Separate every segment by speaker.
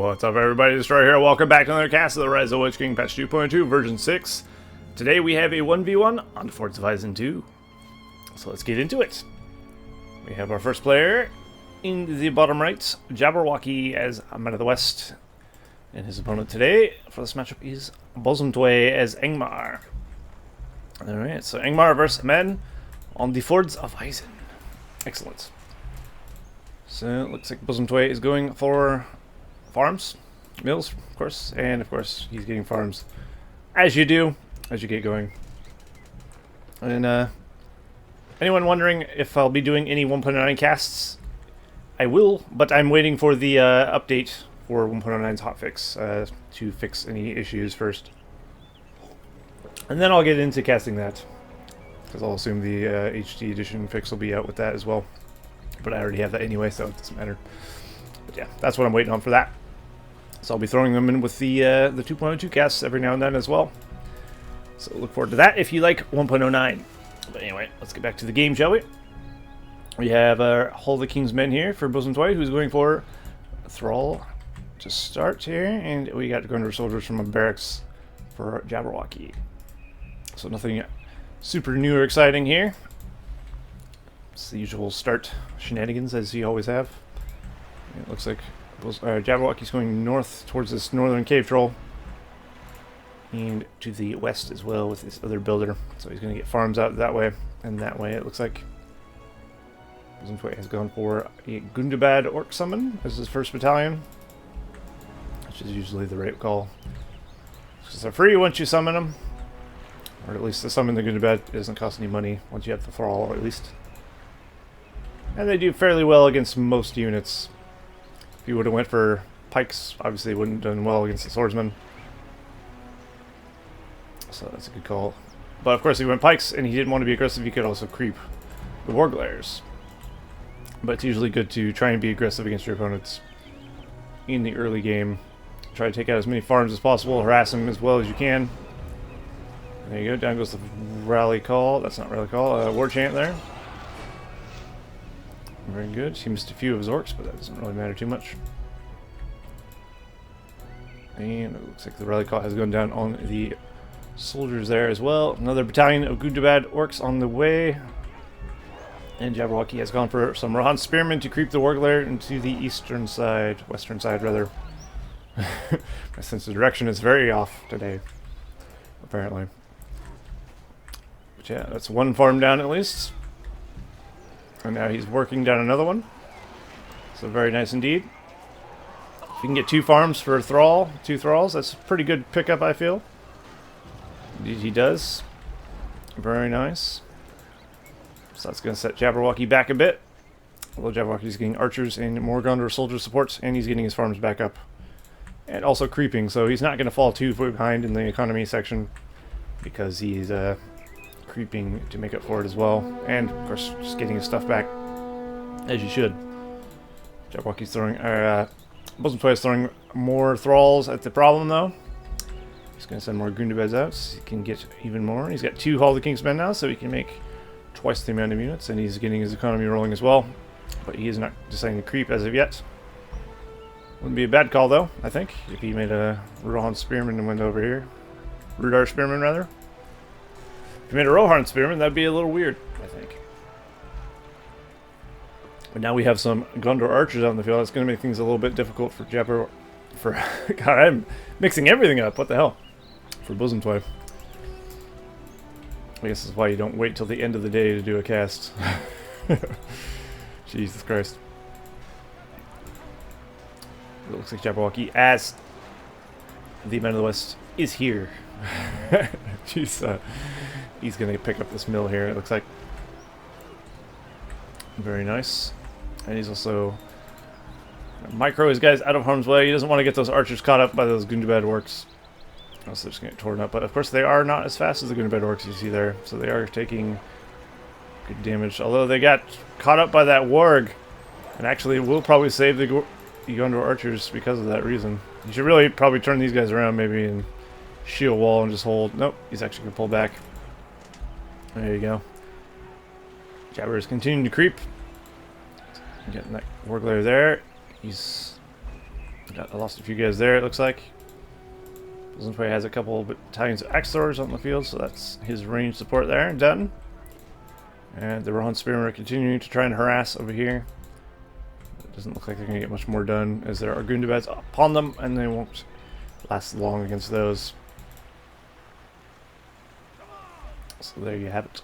Speaker 1: What's up, everybody? Destroyer here. Welcome back to another cast of the Rise of the Witch King, patch 2.2, version 6. Today we have a 1v1 on the Forts of Isen II. So let's get into it. We have our first player in the bottom right, Jaberwauke as Angmar of the West. And his opponent today for this matchup is Bosomtwe as Angmar. Alright, so Angmar versus men on the Forts of Isen. Excellent. So it looks like Bosomtwe is going for farms, mills, of course, and of course he's getting farms, as you do, as you get going. And anyone wondering if I'll be doing any 1.09 casts, I will, but I'm waiting for the update for 1.09's hotfix to fix any issues first. And then I'll get into casting that, because I'll assume the HD edition fix will be out with that as well. But I already have that anyway, so it doesn't matter. But yeah, that's what I'm waiting on for that. So I'll be throwing them in with the 2.02 casts every now and then as well. So look forward to that if you like 1.09. But anyway, let's get back to the game, shall we? We have Hull the King's Men here for Bosomtwe, who's going for a Thrall to start here. And we got Gunner Soldiers from a barracks for Jaberwauke. So nothing super new or exciting here. It's the usual start shenanigans as you always have. It looks like Jaberwauke's going north towards this northern cave troll, and to the west as well with this other builder. So he's going to get farms out that way and that way. It looks like Bosomtwe has gone for a Gundabad Orc Summon as his first battalion, which is usually the right call. Because they're free once you summon them, or at least to summon the Gundabad doesn't cost any money once you have the Thrall, at least. And they do fairly well against most units. If you would have went for pikes, obviously it wouldn't have done well against the swordsman. So that's a good call. But of course, if he went pikes and he didn't want to be aggressive, he could also creep the warglares. But it's usually good to try and be aggressive against your opponents in the early game. Try to take out as many farms as possible, harass them as well as you can. There you go, down goes the rally call. That's not rally call, war chant there. Very good. He missed a few of his orcs, but that doesn't really matter too much. And it looks like the rally call has gone down on the soldiers there as well. Another battalion of Gundabad orcs on the way. And Jaberwauke has gone for some Rohan spearmen to creep the warglare into the eastern side, western side rather. My sense of direction is very off today, apparently. But yeah, that's one farm down at least. And now he's working down another one. So very nice indeed. If you can get 2 farms for a Thrall, 2 Thralls, that's a pretty good pickup, I feel. Indeed he does. Very nice. So that's going to set Jaberwauke back a bit. Although Jaberwauke's getting archers and more Gondor soldier supports, and he's getting his farms back up. And also creeping, so he's not going to fall too far behind in the economy section, because he's creeping to make up for it as well, and of course just getting his stuff back as you should. Jaberwauke's throwing, Bosomtwe is throwing more Thralls at the problem though. He's going to send more Gundabads out so he can get even more. He's got 2 Hull the King's Men now, so he can make twice the amount of units, and he's getting his economy rolling as well. But he is not deciding to creep as of yet. Wouldn't be a bad call though, I think, if he made a Rohan Spearman and went over here. Rudar Spearman rather. If you made a Rohan Spearman, that'd be a little weird, I think. But now we have some Gondor archers out in the field. That's going to make things a little bit difficult for God, I'm mixing everything up. What the hell? For Bosomtwe. I guess that's why you don't wait till the end of the day to do a cast. Jesus Christ. It looks like Jaberwauke, as the Man of the West, is here. Jeez, he's going to pick up this mill here, it looks like. Very nice. And he's also micro his guys out of harm's way. He doesn't want to get those archers caught up by those Gundabad orcs. Else they're just going to get torn up. But of course they are not as fast as the Gundabad orcs you see there. So they are taking good damage. Although they got caught up by that warg. And actually will probably save the Gondor archers because of that reason. You should really probably turn these guys around maybe and shield wall and just hold. Nope, he's actually going to pull back. There you go. Jabber is continuing to creep. Getting that warglare there. He's I lost a few guys there, it looks like. Bosomtwe has a couple of battalions of Axors on the field, so that's his range support there, done. And the Rohan Spearmen are continuing to try and harass over here. It doesn't look like they're going to get much more done, as there are Gundabats upon them, and they won't last long against those. So there you have it.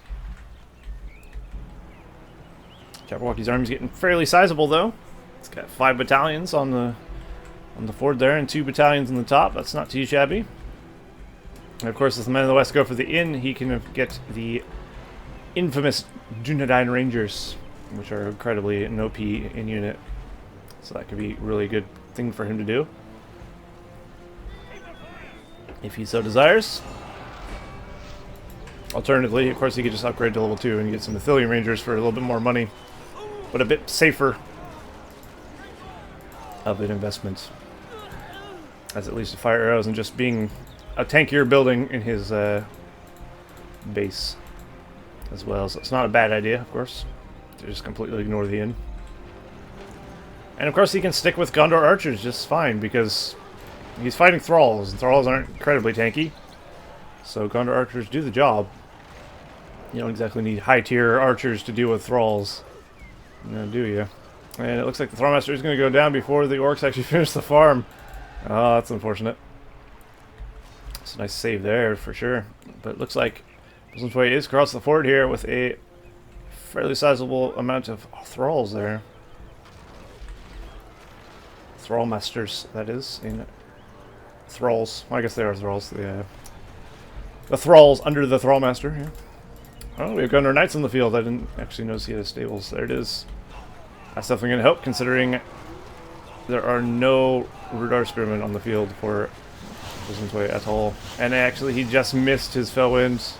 Speaker 1: Jaberwauke's army's getting fairly sizable, though. It's got 5 battalions on the ford there, and 2 battalions on the top. That's not too shabby. And of course, if the men of the West go for the inn, he can get the infamous Dunedain Rangers, which are incredibly an OP in unit. So that could be a really good thing for him to do, if he so desires. Alternatively, of course, he could just upgrade to level 2 and get some Athelian Rangers for a little bit more money, but a bit safer of an investment, as at least to fire arrows and just being a tankier building in his base as well. So it's not a bad idea, of course, to just completely ignore the inn. And of course he can stick with Gondor archers just fine, because he's fighting thralls, and thralls aren't incredibly tanky. So Gondor archers do the job. You don't exactly need high-tier archers to deal with thralls. No, do you? And it looks like the Thrallmaster is going to go down before the orcs actually finish the farm. Oh, that's unfortunate. It's a nice save there, for sure. But it looks like Bosomtwe is across the ford here with a fairly sizable amount of thralls there. Thrallmasters, that is. In thralls. Well, I guess they are thralls. The thralls under the Thrallmaster, yeah. Oh, we have Gondor Knights on the field. I didn't actually notice he had stables. There it is. That's definitely going to help, considering there are no Rudar Spearmen on the field for Bosomtwe at all. And actually, he just missed his Fellwind.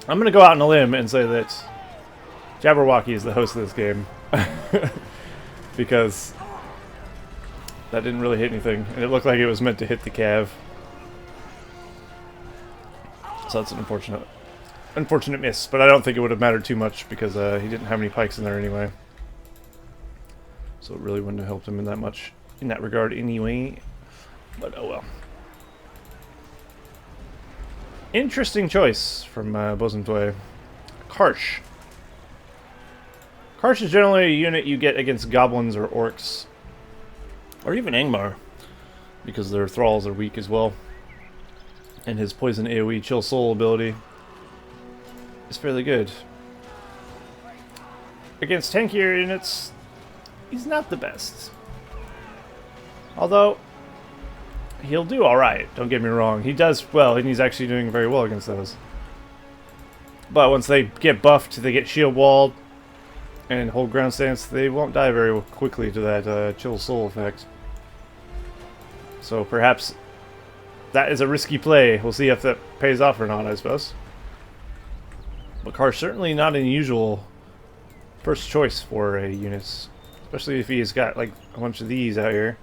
Speaker 1: I'm going to go out on a limb and say that Jaberwauke is the host of this game. Because that didn't really hit anything. And it looked like it was meant to hit the cav. So that's an unfortunate miss, but I don't think it would have mattered too much, because he didn't have any pikes in there anyway. So it really wouldn't have helped him in that regard anyway. But oh well. Interesting choice from Bosomtwe. Karsh. Karsh is generally a unit you get against goblins or orcs, or even Angmar, because their thralls are weak as well. And his poison AoE chill soul ability is fairly good. Against tankier units, he's not the best. Although, he'll do alright, don't get me wrong. He does well, and he's actually doing very well against those. But once they get buffed, they get shield walled, and hold ground stance, they won't die very quickly to that chill soul effect. So perhaps that is a risky play. We'll see if that pays off or not, I suppose. But Karsh certainly not an usual first choice for units, especially if he's got like a bunch of these out here.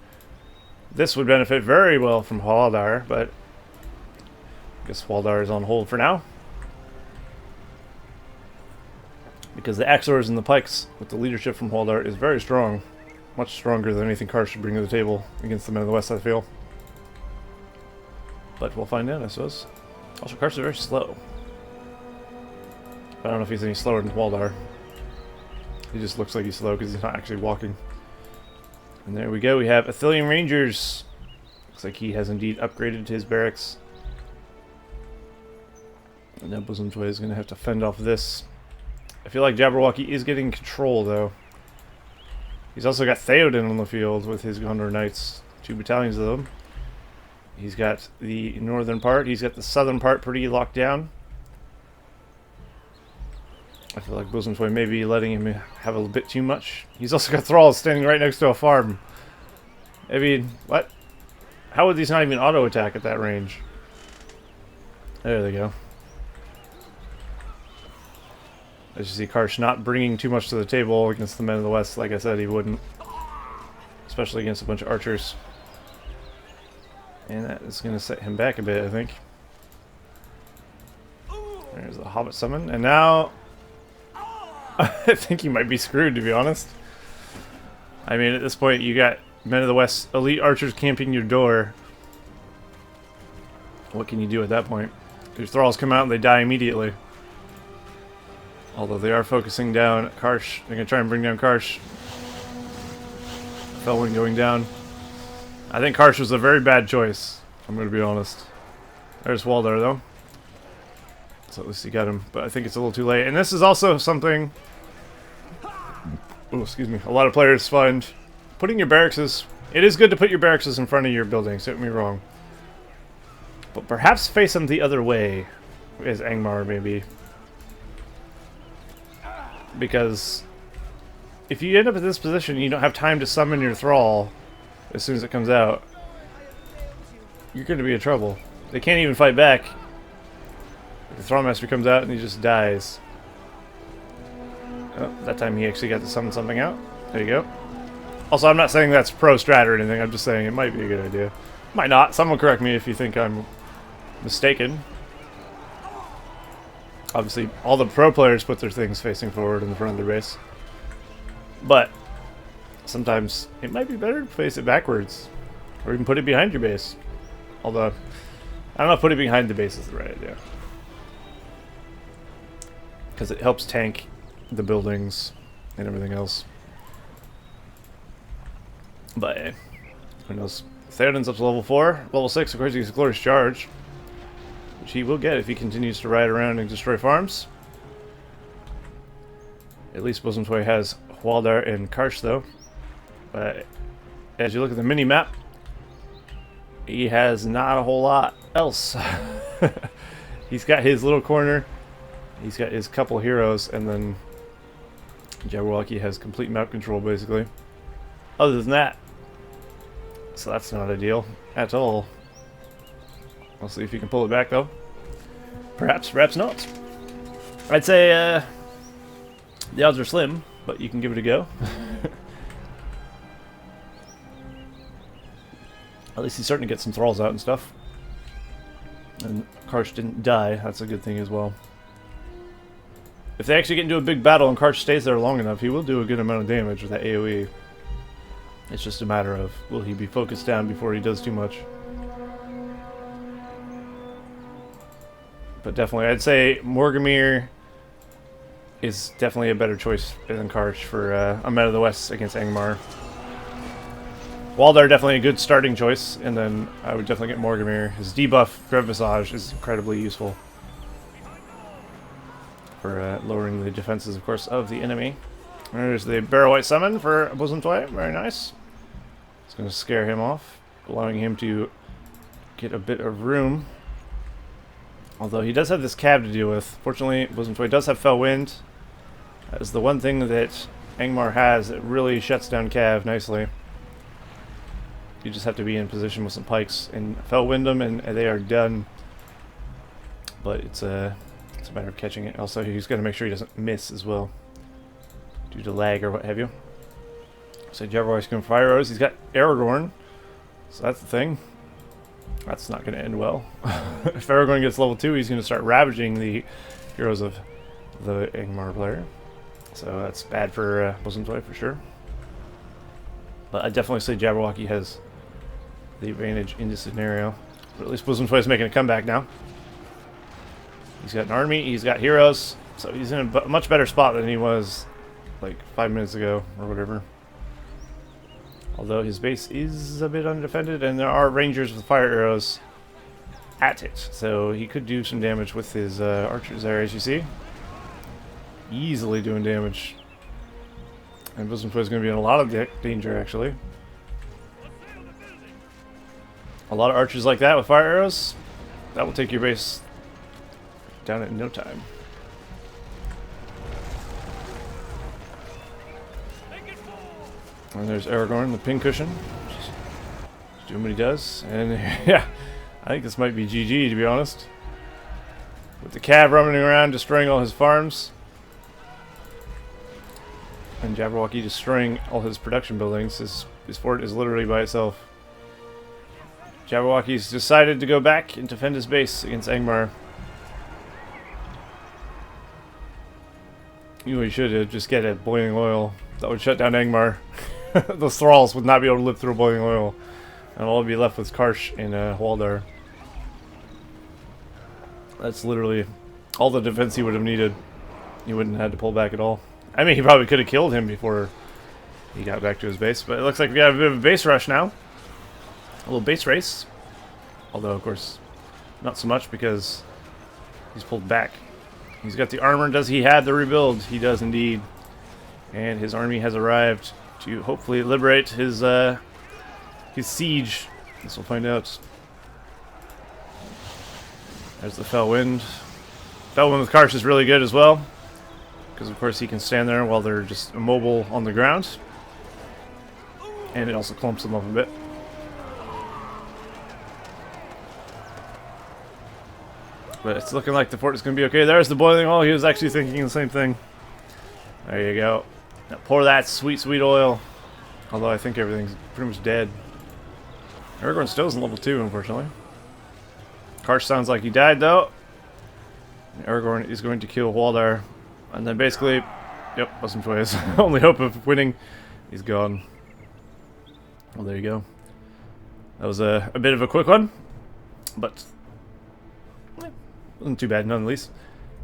Speaker 1: This would benefit very well from Hwaldar, but I guess Hwaldar is on hold for now, because the Axors and the Pikes with the leadership from Hwaldar is very strong, much stronger than anything Karsh should bring to the table against the men of the West, I feel. But we'll find out, I suppose. Also, Karsh is very slow. I don't know if he's any slower than Hwaldar. He just looks like he's slow because he's not actually walking. And there we go, we have Athelian Rangers. Looks like he has indeed upgraded his barracks. And now Bosomtwe is going to have to fend off this. I feel like Jaberwauke is getting control, though. He's also got Theoden on the field with his Gondor Knights. 2 battalions of them. He's got the northern part. He's got the southern part pretty locked down. I feel like Bosomtwe may be letting him have a bit too much. He's also got thralls standing right next to a farm. I mean, what? How would these not even auto-attack at that range? There they go. As you see, Karsh not bringing too much to the table against the men of the West. Like I said, he wouldn't. Especially against a bunch of archers. And that is going to set him back a bit, I think. There's the Hobbit summon. And now I think he might be screwed, to be honest. I mean, at this point, you got Men of the West, elite archers camping your door. What can you do at that point? Your thralls come out and they die immediately. Although they are focusing down Karsh. They're going to try and bring down Karsh. Felwyn going down. I think Karsh was a very bad choice. I'm going to be honest. There's Waldar though. So at least he got him. But I think it's a little too late. And this is also something... Oh, excuse me. A lot of players find putting your barracks... It is good to put your barracks in front of your buildings, don't get me wrong. But perhaps face them the other way, as Angmar maybe. Because if you end up in this position and you don't have time to summon your thrall as soon as it comes out, you're going to be in trouble. They can't even fight back. The Thrallmaster comes out and he just dies. Oh, that time he actually got to summon something out. There you go. Also, I'm not saying that's pro strat or anything. I'm just saying it might be a good idea. Might not. Someone correct me if you think I'm mistaken. Obviously, all the pro players put their things facing forward in the front of their base. But sometimes it might be better to face it backwards. Or even put it behind your base. Although, I don't know if putting it behind the base is the right idea. Because it helps tank the buildings and everything else. But who knows? Theoden's up to level 4. Level 6, of course, he gets a Glorious Charge. Which he will get if he continues to ride around and destroy farms. At least Bosomtwe has Waldar and Karsh, though. But as you look at the mini-map, he has not a whole lot else. He's got his little corner. He's got his couple heroes, and then Jaberwauke has complete map control, basically. Other than that, so that's not ideal at all. We'll see if you can pull it back, though. Perhaps, perhaps not. I'd say the odds are slim, but you can give it a go. At least he's starting to get some thralls out and stuff. And Karsh didn't die. That's a good thing as well. If they actually get into a big battle and Karsh stays there long enough, he will do a good amount of damage with that AoE. It's just a matter of, will he be focused down before he does too much? But definitely, I'd say Morgamir is definitely a better choice than Karsh for a Men of the West against Angmar. Waldar definitely a good starting choice, and then I would definitely get Morgamir. His debuff, Grev Visage, is incredibly useful for lowering the defenses, of course, of the enemy. There's the Barrow-Wight Summon for Bosomtwe, very nice. It's going to scare him off, allowing him to get a bit of room. Although he does have this Cav to deal with. Fortunately, Bosomtwe does have Fell Wind. That is the one thing that Angmar has that really shuts down Cav nicely. You just have to be in position with some pikes and Fell Wind them, and they are done. But it's a matter of catching it. Also, he's got to make sure he doesn't miss as well, due to lag or what have you. So Jaberwauke's going to fire arrows. He's got Aragorn, so that's the thing. That's not going to end well. If Aragorn gets level 2, he's going to start ravaging the heroes of the Angmar player. So that's bad for Bosomtwe for sure. But I definitely say Jaberwauke has the advantage in this scenario. But at least Bosomtwe is making a comeback now. He's got an army, he's got heroes, so he's in a much better spot than he was like 5 minutes ago or whatever. Although his base is a bit undefended, and there are rangers with fire arrows at it, so he could do some damage with his archers there, as you see. Easily doing damage. And Bosomtwe is going to be in a lot of danger, actually. A lot of archers like that with fire arrows, that will take your base down in no time. And there's Aragorn, the pincushion. Just doing what he does. And yeah, I think this might be GG, to be honest. With the Cav running around, destroying all his farms. And Jaberwauke destroying all his production buildings. His fort is literally by itself. Jaberwauke's decided to go back and defend his base against Angmar. You know what you should do? Just get a boiling oil. That would shut down Angmar. Those thralls would not be able to live through boiling oil. And all be left with Karsh and Waldar. That's literally all the defense he would have needed. He wouldn't have had to pull back at all. I mean, he probably could have killed him before he got back to his base. But it looks like we got a bit of a base rush now. A little base race. Although, of course, not so much because he's pulled back. He's got the armor. Does he have the rebuild? He does indeed. And his army has arrived to hopefully liberate his siege. This we'll find out. There's the Fell Wind. Fell Wind with Karsh is really good as well. Because of course he can stand there while they're just immobile on the ground. And it also clumps them up a bit. But it's looking like the fort is going to be okay. There's the boiling oil. He was actually thinking the same thing. There you go. Now pour that sweet, sweet oil. Although I think everything's pretty much dead. Aragorn still isn't level 2, unfortunately. Karsh sounds like he died, though. Aragorn is going to kill Waldar. And then basically, yep, Bosomtwe's only hope of winning. He's gone. Well, there you go. That was a bit of a quick one. But wasn't too bad, none the least.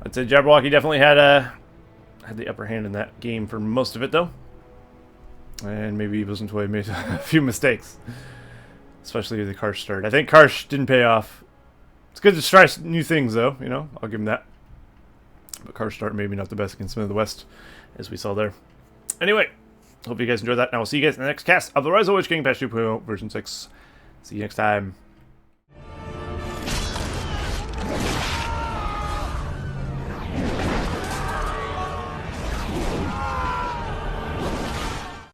Speaker 1: I'd say Jaberwauke definitely had the upper hand in that game for most of it, though. And maybe Bosomtwe made a few mistakes. Especially the Karsh start. I think Karsh didn't pay off. It's good to try new things, though, you know. I'll give him that. But Karsh start maybe not the best against Smith of the West, as we saw there. Anyway, hope you guys enjoyed that. And I will see you guys in the next cast of the Rise of the Witch King Patch 2.0 version 6. See you next time.